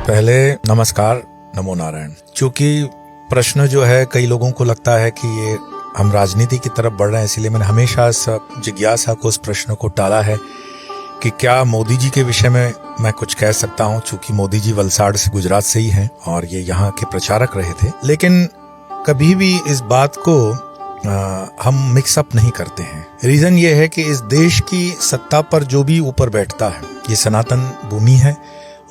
पहले नमस्कार, नमो नारायण। क्योंकि प्रश्न जो है कई लोगों को लगता है कि ये हम राजनीति की तरफ बढ़ रहे हैं, इसलिए मैंने हमेशा इस जिज्ञासा को, उस प्रश्न को टाला है कि क्या मोदी जी के विषय में मैं कुछ कह सकता हूं। चूंकि मोदी जी वलसाड़ से, गुजरात से ही हैं और ये यहाँ के प्रचारक रहे थे, लेकिन कभी भी इस बात को हम मिक्सअप नहीं करते हैं। रीजन ये है कि इस देश की सत्ता पर जो भी ऊपर बैठता है, ये सनातन भूमि है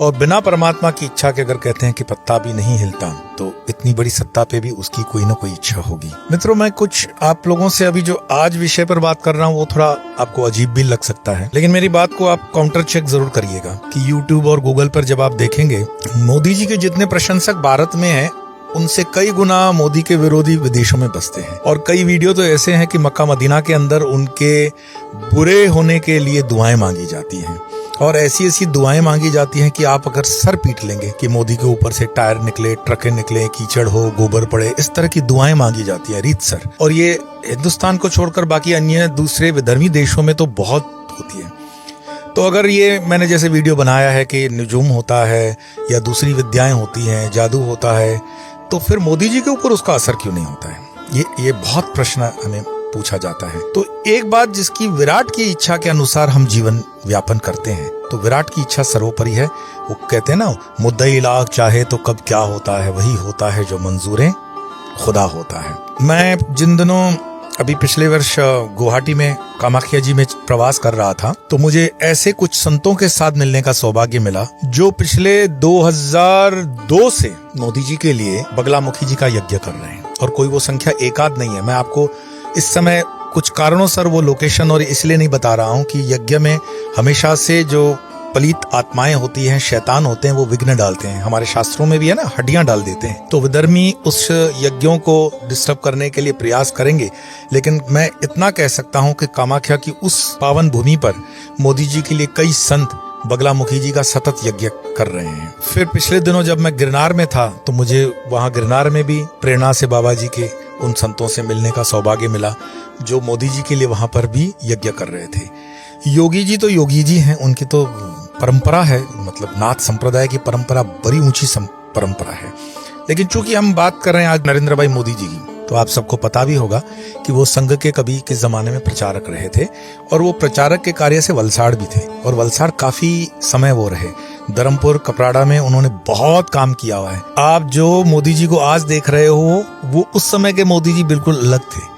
और बिना परमात्मा की इच्छा के अगर कहते हैं कि पत्ता भी नहीं हिलता, तो इतनी बड़ी सत्ता पे भी उसकी कोई ना कोई इच्छा होगी। मित्रों, मैं कुछ आप लोगों से अभी जो आज विषय पर बात कर रहा हूँ वो थोड़ा आपको अजीब भी लग सकता है, लेकिन मेरी बात को आप काउंटर चेक जरूर करिएगा कि यूट्यूब और गूगल पर जब आप देखेंगे, मोदी जी के जितने प्रशंसक भारत में हैं, उनसे कई गुना मोदी के विरोधी विदेशों में बसते हैं। और कई वीडियो तो ऐसे हैं कि मक्का मदीना के अंदर उनके बुरे होने के लिए दुआएं मांगी जाती हैं और ऐसी ऐसी दुआएं मांगी जाती हैं कि आप अगर सर पीट लेंगे कि मोदी के ऊपर से टायर निकले, ट्रकें निकले, कीचड़ हो, गोबर पड़े, इस तरह की दुआएं मांगी जाती हैं रीतसर। और ये हिंदुस्तान को छोड़कर बाकी अन्य दूसरे विधर्मी देशों में तो बहुत होती है। तो अगर ये मैंने जैसे वीडियो बनाया है कि निजुम होता है या दूसरी विद्याएं होती हैं, जादू होता है, तो फिर मोदी जी के ऊपर उसका असर क्यों नहीं होता है? ये बहुत प्रश्न हमें पूछा जाता है। तो एक बात, जिसकी विराट की इच्छा के अनुसार हम जीवन व्यापन करते हैं, तो विराट की इच्छा सर्वोपरि है। वो कहते हैं ना, मुद्दई लाख चाहे तो कब क्या होता है, वही होता है जो मंजूर खुदा होता है। मैं जिन दिनों अभी पिछले वर्ष गुवाहाटी में कामाख्या जी में प्रवास कर रहा था, तो मुझे ऐसे कुछ संतों के साथ मिलने का सौभाग्य मिला जो पिछले 2002 से मोदी जी के लिए बगलामुखी जी का यज्ञ कर रहे हैं। और कोई वो संख्या एक आध नहीं है। मैं आपको इस समय कुछ कारणों से वो लोकेशन और इसलिए नहीं बता रहा हूँ कि यज्ञ में हमेशा से जो पलीत आत्माएं होती हैं, शैतान होते हैं, वो विघ्न डालते हैं। हमारे शास्त्रों में भी है ना, हड्डियां डाल देते हैं। तो विधर्मी उस यज्ञों को डिस्टर्ब करने के लिए प्रयास करेंगे, लेकिन मैं इतना कह सकता हूं कि कामाख्या की उस पावन भूमि पर मोदी जी के लिए कई संत बगलामुखी जी का सतत यज्ञ कर रहे हैं। फिर पिछले दिनों जब मैं गिरनार में था, तो मुझे वहां गिरनार में भी प्रेरणा से बाबा जी के उन संतों से मिलने का सौभाग्य मिला जो मोदी जी के लिए वहां पर भी यज्ञ कर रहे थे। योगी जी तो योगी जी हैं, उनकी तो परंपरा है, मतलब नाथ संप्रदाय की परंपरा बड़ी ऊंची परंपरा है। लेकिन चूंकि हम बात कर रहे हैं आज नरेंद्र भाई मोदी जी की, तो आप सबको पता भी होगा कि वो संघ के कभी के जमाने में प्रचारक रहे थे और वो प्रचारक के कार्य से वलसाड़ भी थे और वलसाड़ काफी समय वो रहे। धर्मपुर, कपराड़ा में उन्होंने बहुत काम किया हुआ है। आप जो मोदी जी को आज देख रहे हो, वो उस समय के मोदी जी बिल्कुल अलग थे।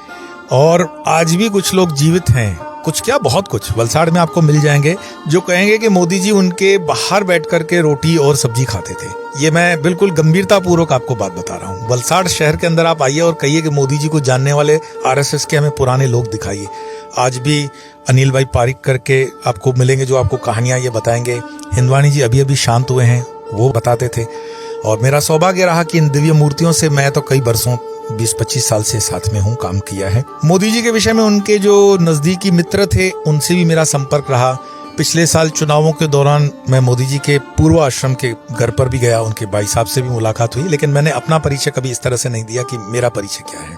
और आज भी कुछ लोग जीवित हैं, कुछ क्या बहुत कुछ वलसाड़ में आपको मिल जाएंगे जो कहेंगे कि मोदी जी उनके बाहर बैठ करके रोटी और सब्जी खाते थे। ये मैं बिल्कुल गंभीरता पूर्वक आपको बात बता रहा हूँ। वलसाड़ शहर के अंदर आप आइए और कहिए कि मोदी जी को जानने वाले आरएसएस के हमें पुराने लोग दिखाइए। आज भी अनिल भाई पारिक करके आपको मिलेंगे जो आपको कहानियां ये बताएंगे। हिंदवानी जी अभी अभी शांत हुए हैं, वो बताते थे। और मेरा सौभाग्य रहा कि इन दिव्य मूर्तियों से मैं तो कई वर्षों 20-25 साल से साथ में हूँ, काम किया है। मोदी जी के विषय में उनके जो नजदीकी मित्र थे, उनसे भी मेरा संपर्क रहा। पिछले साल चुनावों के दौरान मैं मोदी जी के पूर्व आश्रम के घर पर भी गया, उनके भाई साहब से भी मुलाकात हुई। लेकिन मैंने अपना परिचय कभी इस तरह से नहीं दिया कि मेरा परिचय क्या है,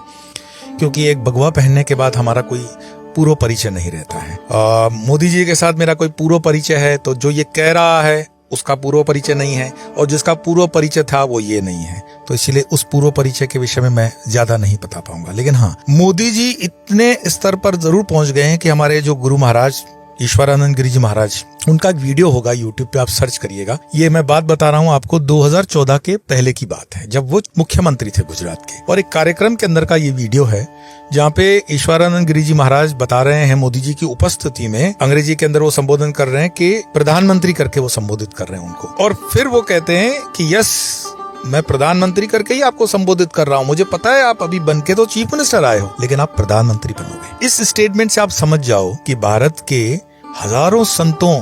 क्योंकि एक भगवा पहनने के बाद हमारा कोई पूर्व परिचय नहीं रहता है। मोदी जी के साथ मेरा कोई पूर्व परिचय है तो जो ये कह रहा है उसका पूर्व परिचय नहीं है, और जिसका पूर्व परिचय था वो ये नहीं है। तो इसीलिए उस पूर्व परिचय के विषय में मैं ज्यादा नहीं बता पाऊंगा। लेकिन हाँ, मोदी जी इतने स्तर पर जरूर पहुंच गए हैं कि हमारे जो गुरु महाराज ईश्वरानंद गिरी जी महाराज, उनका एक वीडियो होगा यूट्यूब पे, आप सर्च करिएगा। ये मैं बात बता रहा हूँ आपको 2014 के पहले की बात है, जब वो मुख्यमंत्री थे गुजरात के। और एक कार्यक्रम के अंदर का ये वीडियो है जहाँ पे ईश्वरानंद गिरी जी महाराज बता रहे हैं मोदी जी की उपस्थिति में, अंग्रेजी के अंदर वो संबोधन कर रहे हैं कि प्रधानमंत्री करके वो संबोधित कर रहे हैं उनको। और फिर वो कहते हैं कि यस, मैं प्रधानमंत्री करके ही आपको संबोधित कर रहा हूँ। मुझे पता है आप अभी बन के तो चीफ मिनिस्टर आए हो, लेकिन आप प्रधानमंत्री बनोगे। इस स्टेटमेंट से आप समझ जाओ कि भारत के हजारों संतों,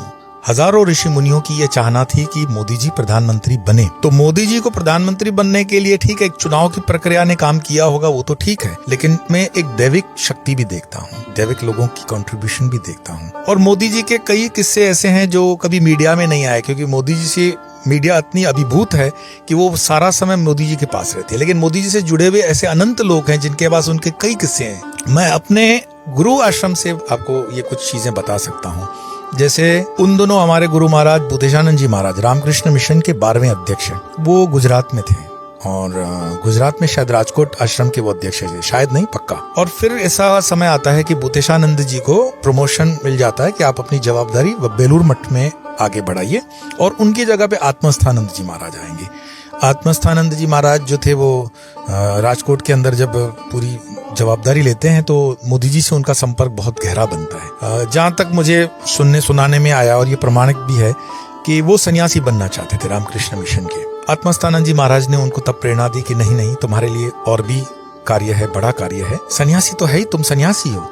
हजारों ऋषि मुनियों की यह चाहना थी कि मोदी जी प्रधानमंत्री बने। तो मोदी जी को प्रधानमंत्री बनने के लिए ठीक है, एक चुनाव की प्रक्रिया ने काम किया होगा, वो तो ठीक है, लेकिन मैं एक दैविक शक्ति भी देखता हूँ, दैविक लोगों की कंट्रीब्यूशन भी देखता हूँ। और मोदी जी के कई किस्से ऐसे हैं जो कभी मीडिया में नहीं आए, क्योंकि मोदी जी से मीडिया इतनी अभिभूत है कि वो सारा समय मोदी जी के पास रहती है। लेकिन मोदी जी से जुड़े हुए ऐसे अनंत लोग हैं जिनके पास उनके कई किस्से हैं। मैं अपने गुरु आश्रम से आपको ये कुछ चीजें बता सकता हूँ। जैसे उन दोनों हमारे गुरु महाराज भूतेशानंद जी महाराज रामकृष्ण मिशन के 12वें अध्यक्ष हैं, वो गुजरात में थे और गुजरात में शायद राजकोट आश्रम के वो अध्यक्ष थे, शायद नहीं पक्का। और फिर ऐसा समय आता है कि भूतेशानंद जी को प्रमोशन मिल जाता है कि आप अपनी जवाबदारी बेलूर मठ में आगे बढ़ाइए और उनकी जगह पे आत्मस्थानंद जी महाराज आएंगे। आत्मस्थानंद जी महाराज जो थे वो राजकोट के अंदर जब पूरी जवाबदारी लेते हैं तो मोदी जी से उनका संपर्क बहुत गहरा बनता है। जहां तक मुझे सुनाने में आया और ये प्रमाणित भी है कि वो सन्यासी बनना चाहते थे रामकृष्ण मिशन के। आत्मस्थानंद जी महाराज ने उनको तब प्रेरणा दी कि नहीं तुम्हारे लिए और भी कार्य है, बड़ा कार्य है, सन्यासी तो है ही, तुम सन्यासी हो।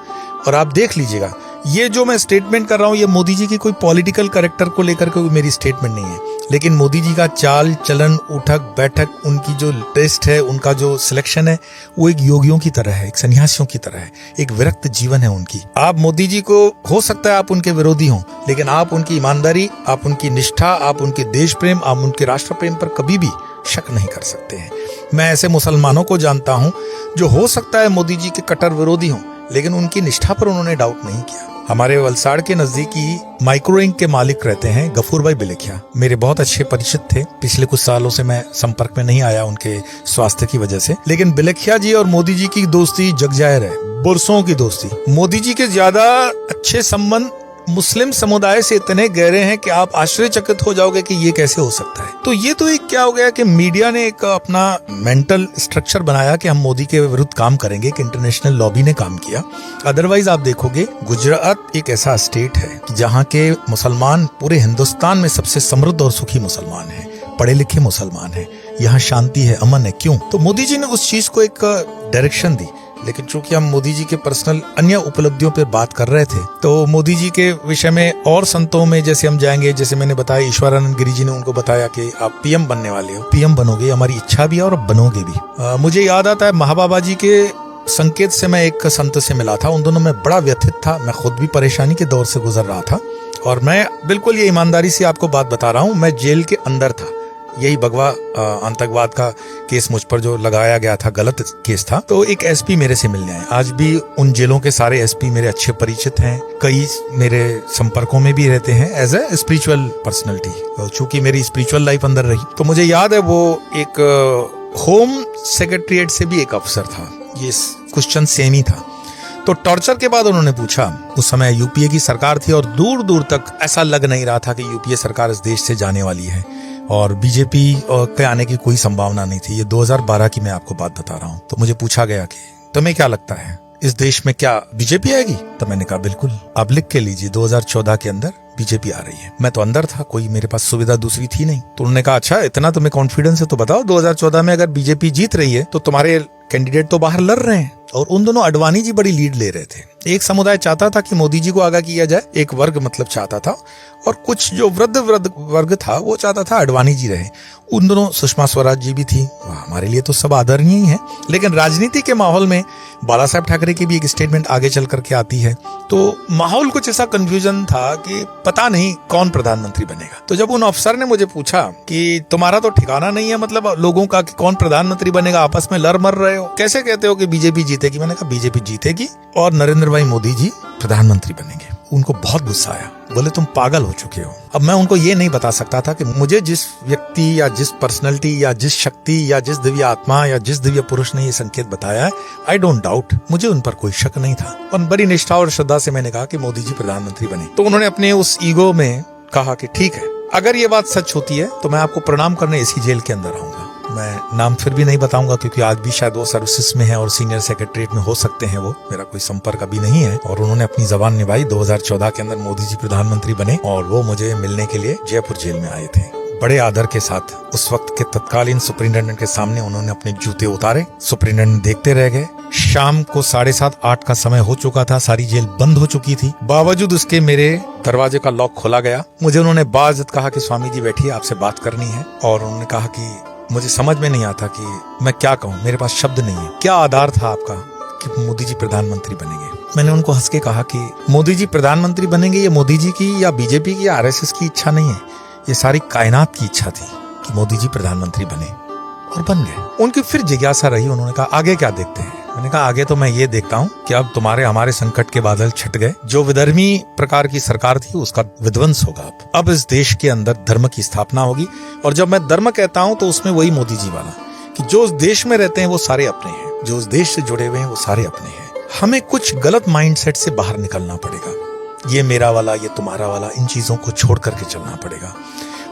और आप देख लीजिएगा, ये जो मैं स्टेटमेंट कर रहा हूँ ये मोदी जी की कोई पॉलिटिकल कैरेक्टर को लेकर के मेरी स्टेटमेंट नहीं है, लेकिन मोदी जी का चाल चलन, उठक बैठक, उनकी जो टेस्ट है, उनका जो सिलेक्शन है, वो एक योगियों की तरह है, एक सन्यासियों की तरह है, एक विरक्त जीवन है उनकी। आप मोदी जी को हो सकता है आप उनके विरोधी हों, लेकिन आप उनकी ईमानदारी, आप उनकी निष्ठा, आप उनके देश प्रेम, आप उनके राष्ट्र प्रेम पर कभी भी शक नहीं कर सकते हैं। मैं ऐसे मुसलमानों को जानता हूं जो हो सकता है मोदी जी के कट्टर विरोधी हों, लेकिन उनकी निष्ठा पर उन्होंने डाउट नहीं किया। हमारे वलसाड़ के नजदीकी माइक्रोइंक के मालिक रहते हैं गफूर भाई बिलेखिया, मेरे बहुत अच्छे परिचित थे। पिछले कुछ सालों से मैं संपर्क में नहीं आया उनके स्वास्थ्य की वजह से, लेकिन बिलेखिया जी और मोदी जी की दोस्ती जगजाहिर है, बरसों की दोस्ती। मोदी जी के ज्यादा अच्छे संबंध मुस्लिम समुदाय से इतने गहरे हैं कि आप आश्चर्यचकित हो जाओगे कि ये कैसे हो सकता है। तो ये तो एक क्या हो गया कि मीडिया ने एक अपना मेंटल स्ट्रक्चर बनाया कि हम मोदी के विरुद्ध काम करेंगे, कि इंटरनेशनल लॉबी ने काम किया। अदरवाइज आप देखोगे गुजरात एक ऐसा स्टेट है जहाँ के मुसलमान पूरे हिंदुस्तान में सबसे समृद्ध और सुखी मुसलमान है, पढ़े लिखे मुसलमान है, यहाँ शांति है, अमन है। क्यों? तो मोदी जी ने उस चीज को एक डायरेक्शन दी। लेकिन चूंकि हम मोदी जी के पर्सनल अन्य उपलब्धियों पर बात कर रहे थे, तो मोदी जी के विषय में और संतों में जैसे हम जाएंगे, जैसे मैंने बताया ईश्वरानंद गिरी जी ने उनको बताया कि आप पीएम बनने वाले हो, पीएम बनोगे, हमारी इच्छा भी है और बनोगे भी। मुझे याद आता है महाबाबा जी के संकेत से मैं एक संत से मिला था, उन दोनों में बड़ा व्यथित था, मैं खुद भी परेशानी के दौर से गुजर रहा था और मैं बिल्कुल ये ईमानदारी से आपको बात बता रहा हूँ, मैं जेल के अंदर था। यही भगवा आतंकवाद का केस मुझ पर जो लगाया गया था, गलत केस था। तो एक एसपी मेरे से मिलने आए। आज भी उन जेलों के सारे एसपी मेरे अच्छे परिचित हैं, कई मेरे संपर्कों में भी रहते हैं एज ए स्पिरिचुअल पर्सनैलिटी। चूंकि मेरी स्पिरिचुअल लाइफ अंदर रही, तो मुझे याद है वो एक होम सेक्रेटरीट से भी एक अफसर था, ये क्वेश्चन सेम ही था। तो टॉर्चर के बाद उन्होंने पूछा, उस समय यूपीए की सरकार थी और दूर दूर तक ऐसा लग नहीं रहा था कि यूपीए सरकार इस देश से जाने वाली है और बीजेपी के आने की कोई संभावना नहीं थी। ये 2012 की मैं आपको बात बता रहा हूँ। तो मुझे पूछा गया कि तुम्हें क्या लगता है इस देश में क्या बीजेपी आएगी? तो मैंने कहा बिल्कुल, आप लिख के लीजिए 2014 के अंदर बीजेपी आ रही है। मैं तो अंदर था, कोई मेरे पास सुविधा दूसरी थी नहीं। तो उन्होंने कहा अच्छा इतना तुम्हें कॉन्फिडेंस है तो बताओ 2014 में अगर बीजेपी जीत रही है तो तुम्हारे कैंडिडेट तो बाहर लड़ रहे हैं। और उन दोनों अडवाणी जी बड़ी लीड ले रहे थे। एक समुदाय चाहता था कि मोदी जी को आगा किया जाए, एक वर्ग मतलब चाहता था, और कुछ जो वृद्ध वर्ग था वो चाहता था अडवाणी जी रहे। उन दोनों सुषमा स्वराज जी भी थी, हमारे लिए तो सब आदरणीय ही है। लेकिन राजनीति के माहौल में बाला साहब ठाकरे की भी एक स्टेटमेंट आगे चल करके आती है। तो माहौल कुछ ऐसा कंफ्यूजन था कि पता नहीं कौन प्रधानमंत्री बनेगा। तो जब उन अफसर ने मुझे पूछा कि तुम्हारा तो ठिकाना नहीं है मतलब लोगों का कि कौन प्रधानमंत्री बनेगा, आपस में लड़ मर रहे हो, कैसे कहते हो कि बीजेपी जीतेगी? मैंने कहा बीजेपी जीतेगी और नरेंद्र भाई मोदी जी प्रधानमंत्री बनेंगे। उनको बहुत गुस्सा आया, बोले तुम पागल हो चुके हो। अब मैं उनको ये नहीं बता सकता था कि मुझे जिस व्यक्ति या जिस पर्सनैलिटी या जिस शक्ति या जिस दिव्य आत्मा या जिस दिव्य पुरुष ने ये संकेत बताया है, आई डोंट डाउट, मुझे उन पर कोई शक नहीं था। और बड़ी निष्ठा और श्रद्धा से मैंने कहा कि मोदी जी प्रधानमंत्री बने। तो उन्होंने अपने उस ईगो में कहा कि ठीक है, अगर ये बात सच होती है तो मैं आपको प्रणाम करने इसी जेल के अंदर आऊंगा। मैं नाम फिर भी नहीं बताऊंगा क्योंकि आज भी शायद वो सर्विसेज में है और सीनियर सेक्रेटरीट में हो सकते हैं, वो मेरा कोई संपर्क अभी नहीं है। और उन्होंने अपनी जबान निभाई। 2014 के अंदर मोदी जी प्रधानमंत्री बने और वो मुझे मिलने के लिए जयपुर जेल में आए थे। बड़े आदर के साथ उस वक्त के तत्कालीन सुपरिटेंडेंट के सामने उन्होंने अपने जूते उतारे। सुपरिटेंडेंट देखते रह गए। शाम को 7:30-8 का समय हो चुका था, सारी जेल बंद हो चुकी थी। बावजूद उसके मेरे दरवाजे का लॉक खोला गया। मुझे उन्होंने बाइज्जत कहा कि स्वामी जी बैठिए, आपसे बात करनी है। और उन्होंने कहा कि मुझे समझ में नहीं आता कि मैं क्या कहूँ, मेरे पास शब्द नहीं है। क्या आधार था आपका कि मोदी जी प्रधानमंत्री बनेंगे? मैंने उनको हंस के कहा कि मोदी जी प्रधानमंत्री बनेंगे ये मोदी जी की या बीजेपी की या आरएसएस की इच्छा नहीं है, ये सारी कायनात की इच्छा थी कि मोदी जी प्रधानमंत्री बने, और बन गए। उनकी फिर जिज्ञासा रही, उन्होंने कहा आगे क्या देखते हैं? मैंने कहा आगे तो मैं ये देखता हूँ कि अब तुम्हारे हमारे संकट के बादल छट गए। जो विधर्मी प्रकार की सरकार थी उसका विध्वंस होगा। अब इस देश के अंदर धर्म की स्थापना होगी। और जब मैं धर्म कहता हूँ तो उसमें वही मोदी जी वाला कि जो उस देश में रहते हैं वो सारे अपने हैं, जो उस देश से जुड़े हुए हैं वो सारे अपने हैं। हमें कुछ गलत माइंडसेट से बाहर निकलना पड़ेगा। ये मेरा वाला, ये तुम्हारा वाला, इन चीजों को छोड़ करके चलना पड़ेगा।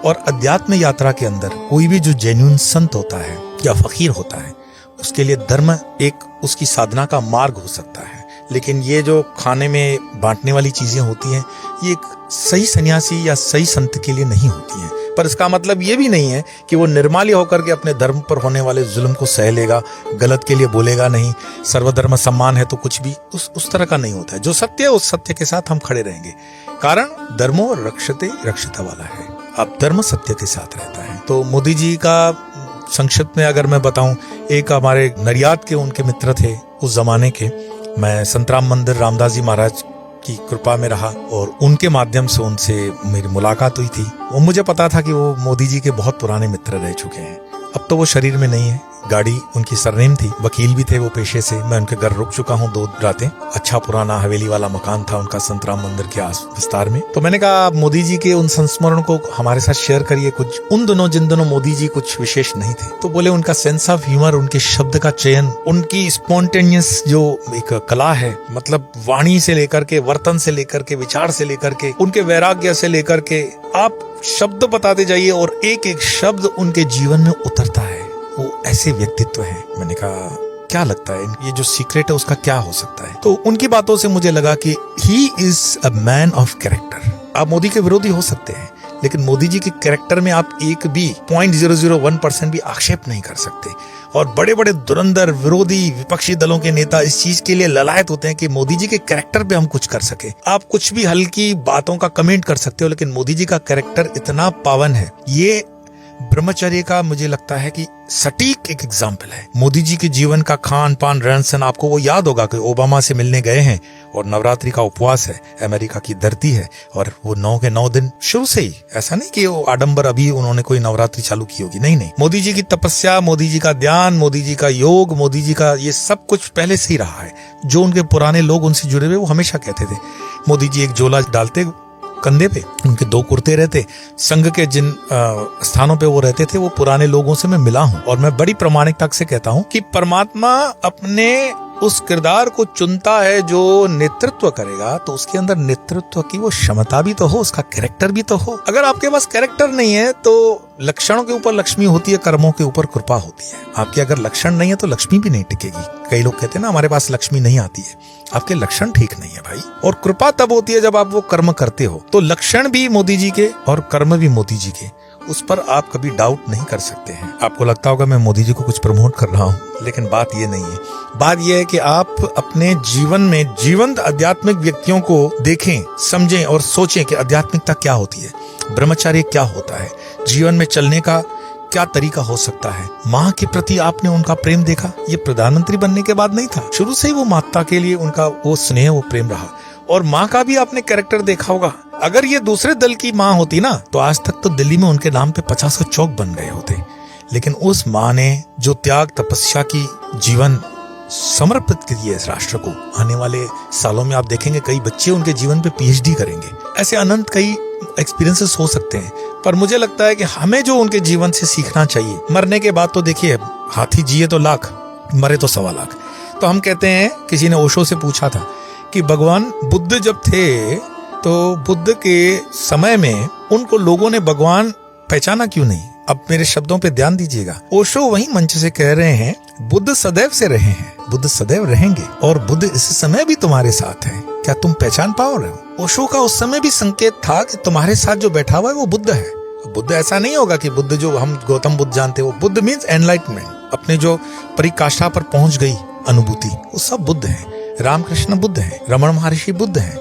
और अध्यात्म यात्रा के अंदर कोई भी जो जेन्युइन संत होता है या फकीर होता है, उसके लिए धर्म एक उसकी साधना का मार्ग हो सकता है। लेकिन ये जो खाने में बांटने वाली चीजें होती हैं, ये एक सही सन्यासी या सही संत के लिए नहीं होती हैं। पर इसका मतलब ये भी नहीं है कि वो निर्माल्य होकर के अपने धर्म पर होने वाले जुल्म को सह लेगा, गलत के लिए बोलेगा नहीं। सर्वधर्म सम्मान है तो कुछ भी उस तरह का नहीं होता है। जो सत्य है उस सत्य के साथ हम खड़े रहेंगे। कारण धर्मो रक्षते रक्षिता वाला है। अब धर्म सत्य के साथ रहता है। तो मोदी जी का संक्षिप्त में अगर मैं बताऊं, एक हमारे नरियाद के उनके मित्र थे उस जमाने के। मैं संतराम मंदिर रामदास जी महाराज की कृपा में रहा और उनके माध्यम से उनसे मेरी मुलाकात हुई थी। वो मुझे पता था कि वो मोदी जी के बहुत पुराने मित्र रह चुके हैं। अब तो वो शरीर में नहीं है। गाड़ी उनकी सरनेम थी, वकील भी थे वो पेशे से। मैं उनके घर रुक चुका हूँ 2 रातें। अच्छा पुराना हवेली वाला मकान था उनका संतराम मंदिर के आस विस्तार में। तो मैंने कहा आप मोदी जी के उन संस्मरण को हमारे साथ शेयर करिए कुछ। उन दिनों जिन दिनों मोदी जी कुछ विशेष नहीं थे, तो बोले उनका सेंस ऑफ ह्यूमर, उनके शब्द का चयन, उनकी स्पॉन्टेनियस जो एक कला है, मतलब वाणी से लेकर के, वर्तन से लेकर के, विचार से लेकर के, उनके वैराग्य से लेकर के, आप शब्द बताते जाइए और एक एक शब्द उनके जीवन में उतरता है। वो ऐसे व्यक्तित्व है। मैंने कहा क्या लगता है ये जो सीक्रेट है उसका क्या हो सकता है? तो उनकी बातों से मुझे लगा कि he is a man of character. आप मोदी के विरोधी हो सकते हैं, लेकिन मोदी जी के कैरेक्टर में आप एक भी 0.001% भी आक्षेप नहीं कर सकते। और बड़े बड़े धुरंधर विरोधी विपक्षी दलों के नेता इस चीज के लिए ललायत होते हैं कि मोदी जी के कैरेक्टर पे हम कुछ कर सके। आप कुछ भी हल्की बातों का कमेंट कर सकते हो, लेकिन मोदी जी का कैरेक्टर इतना पावन है। ये ब्रह्मचर्य का मुझे लगता है कि सटीक एक एग्जाम्पल है। मोदी जी के जीवन का खान पान रहन सहन, आपको वो याद होगा कि ओबामा से मिलने गए हैं और नवरात्रि का उपवास है, अमेरिका की धरती है, और वो 9 के 9 दिन शुरू से ही, ऐसा नहीं कि वो आडंबर अभी उन्होंने कोई नवरात्रि चालू की होगी, नहीं। मोदी जी की तपस्या, मोदी जी का ध्यान, मोदी जी का योग, मोदी जी का ये सब कुछ पहले से ही रहा है। जो उनके पुराने लोग उनसे जुड़े हुए वो हमेशा कहते थे, मोदी जी एक झोला डालते कंधे पे, उनके 2 कुर्ते रहते। संघ के जिन स्थानों पे वो रहते थे वो पुराने लोगों से मैं मिला हूँ, और मैं बड़ी प्रामाणिकता से कहता हूँ कि परमात्मा अपने उस किरदार को चुनता है जो नेतृत्व करेगा, तो उसके अंदर नेतृत्व की वो क्षमता भी तो हो, उसका कैरेक्टर भी तो हो। अगर आपके पास कैरेक्टर नहीं है तो लक्षणों के ऊपर लक्ष्मी होती है, कर्मों के ऊपर कृपा होती है। आपके अगर लक्षण नहीं है तो लक्ष्मी भी नहीं टिकेगी। कई लोग कहते हैं ना हमारे पास लक्ष्मी नहीं आती है, आपके लक्षण ठीक नहीं है भाई। और कृपा तब होती है जब आप वो कर्म करते हो। तो लक्षण भी मोदी जी के और कर्म भी मोदी जी के, उस पर आप कभी डाउट नहीं कर सकते हैं। आपको लगता होगा मैं मोदी जी को कुछ प्रमोट कर रहा हूँ, लेकिन बात ये नहीं है। बात यह है कि आप अपने जीवन में जीवंत आध्यात्मिक व्यक्तियों को देखें, समझें और सोचें कि आध्यात्मिकता क्या होती है, ब्रह्मचर्य क्या होता है, जीवन में चलने का क्या तरीका हो सकता है। माँ के प्रति आपने उनका प्रेम देखा, ये प्रधानमंत्री बनने के बाद नहीं था, शुरू से ही वो माता के लिए उनका वो स्नेह, वो प्रेम रहा। और माँ का भी आपने कैरेक्टर देखा होगा। अगर ये दूसरे दल की माँ होती ना तो आज तक तो दिल्ली में उनके नाम पे 50 चौक बन गए होते। लेकिन उस माँ ने जो त्याग तपस्या की जीवन समर्पित किया इस राष्ट्र को, आने वाले सालों में आप देखेंगे कई बच्चे उनके जीवन पे PhD करेंगे। ऐसे अनंत कई एक्सपीरियंसेस हो सकते हैं, पर मुझे लगता है कि हमें जो उनके जीवन से सीखना चाहिए। मरने के बाद तो देखिए, हाथी जिए तो लाख, मरे तो 1.25 लाख। तो हम कहते हैं, किसी ने ओशो से पूछा था कि भगवान बुद्ध जब थे तो बुद्ध के समय में उनको लोगों ने भगवान पहचाना क्यों नहीं? अब मेरे शब्दों पे ध्यान दीजिएगा। ओशो वही मंच से कह रहे हैं, बुद्ध सदैव से रहे हैं, बुद्ध सदैव रहेंगे, और बुद्ध इस समय भी तुम्हारे साथ है। क्या तुम पहचान पाओ रहे हो? ओशो का उस समय भी संकेत था कि तुम्हारे साथ जो बैठा हुआ है वो बुद्ध है। बुद्ध ऐसा नहीं होगा कि बुद्ध जो हम गौतम बुद्ध जानते वो बुद्ध मीन्स एनलाइटमेंट, अपने जो परिकाष्ठा पर पहुंच गई अनुभूति, वो सब बुद्ध है। रामकृष्ण बुद्ध है, रमण महर्षि बुद्ध है।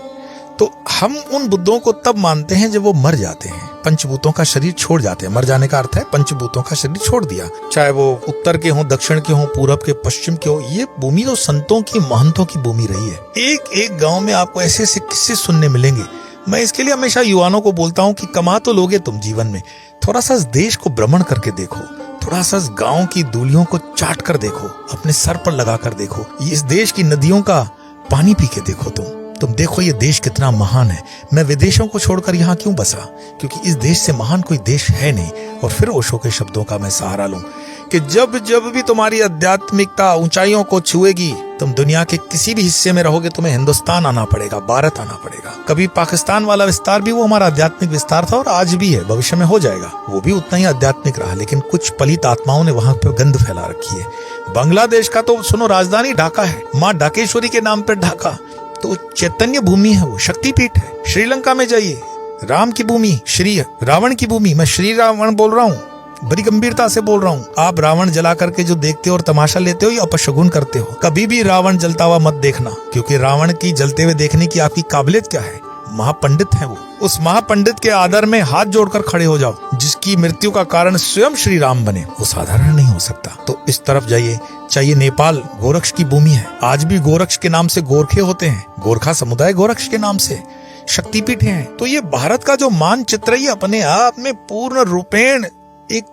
तो हम उन बुद्धों को तब मानते हैं जब वो मर जाते हैं, पंचभूतों का शरीर छोड़ जाते हैं। मर जाने का अर्थ है पंचभूतों का शरीर छोड़ दिया, चाहे वो उत्तर के हों, दक्षिण के हों, पूरब के, पश्चिम के हो। ये भूमि तो संतों की, महंतों की भूमि रही है। एक एक गांव में आपको ऐसे ऐसे किस्से सुनने मिलेंगे। मैं इसके लिए हमेशा युवाओं को बोलता हूँ कि कमा तो लोगे तुम जीवन में, थोड़ा सा इस देश को भ्रमण करके देखो, थोड़ा सा गांव की दूलियों को चाट कर देखो, अपने सर पर लगा कर देखो, इस देश की नदियों का पानी पी के देखो तुम देखो ये देश कितना महान है। मैं विदेशों को छोड़कर यहाँ क्यों बसा, क्योंकि इस देश से महान कोई देश है नहीं। और फिर ओशो के शब्दों का मैं सहारा लूं कि जब जब भी तुम्हारी आध्यात्मिकता ऊंचाइयों को छुएगी, तुम दुनिया के किसी भी हिस्से में रहोगे, तुम्हें हिंदुस्तान आना पड़ेगा, भारत आना पड़ेगा। कभी पाकिस्तान वाला विस्तार भी वो हमारा आध्यात्मिक विस्तार था और आज भी है, भविष्य में हो जाएगा, वो भी उतना ही आध्यात्मिक रहा। लेकिन कुछ पलित आत्माओं ने वहां पे गंद फैला रखी है। बांग्लादेश का तो सुनो राजधानी ढाका है, माँ ढाकेश्वरी के नाम पर ढाका, तो चैतन्य भूमि है, वो शक्तिपीठ है। श्रीलंका में जाइए, राम की भूमि, श्री रावण की भूमि, मैं श्री रावण बोल रहा हूँ, बड़ी गंभीरता से बोल रहा हूँ। आप रावण जला करके जो देखते हो और तमाशा लेते हो, ये अपशगुन करते हो। कभी भी रावण जलता हुआ मत देखना, क्योंकि रावण की जलते हुए देखने की आपकी काबिलियत क्या है। महापंडित है वो, उस महापंडित के आदर में हाथ जोड़कर खड़े हो जाओ, जिसकी मृत्यु का कारण स्वयं श्री राम बने, वो साधारण नहीं हो सकता। तो इस तरफ जाइए, चाहिए नेपाल गोरक्ष की भूमि है, आज भी गोरक्ष के नाम से गोरखे होते हैं, गोरखा समुदाय गोरक्ष के नाम से शक्तिपीठ हैं। तो ये भारत का जो मानचित्र है, ये अपने आप में पूर्ण रूपेण एक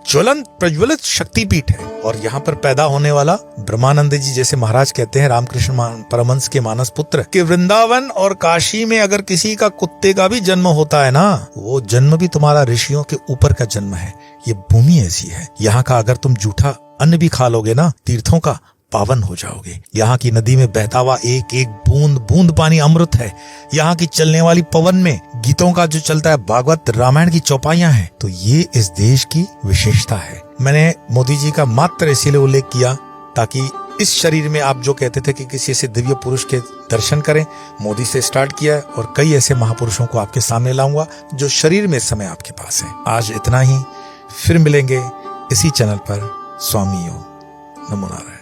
ज्वलंत प्रज्वलित शक्तिपीठ है। और यहाँ पर पैदा होने वाला ब्रह्मानंद जी जैसे महाराज कहते हैं, रामकृष्ण परमहंस के मानस पुत्र, कि वृंदावन और काशी में अगर किसी का कुत्ते का भी जन्म होता है ना, वो जन्म भी तुम्हारा ऋषियों के ऊपर का जन्म है। ये भूमि ऐसी है, यहाँ का अगर तुम जूठा अन्न भी खा लोगे ना, तीर्थों का पावन हो जाओगे। यहाँ की नदी में बहता हुआ एक एक बूंद बूंद पानी अमृत है। यहाँ की चलने वाली पवन में गीतों का जो चलता है, भागवत रामायण की चौपाइयां हैं। तो ये इस देश की विशेषता है। मैंने मोदी जी का मात्र इसीलिए उल्लेख किया ताकि इस शरीर में आप जो कहते थे कि किसी ऐसे दिव्य पुरुष के दर्शन करें, मोदी से स्टार्ट किया है और कई ऐसे महापुरुषों को आपके सामने लाऊंगा जो शरीर में इस समय आपके पास है। आज इतना ही, फिर मिलेंगे इसी चैनल पर। स्वामी नमो नारायण।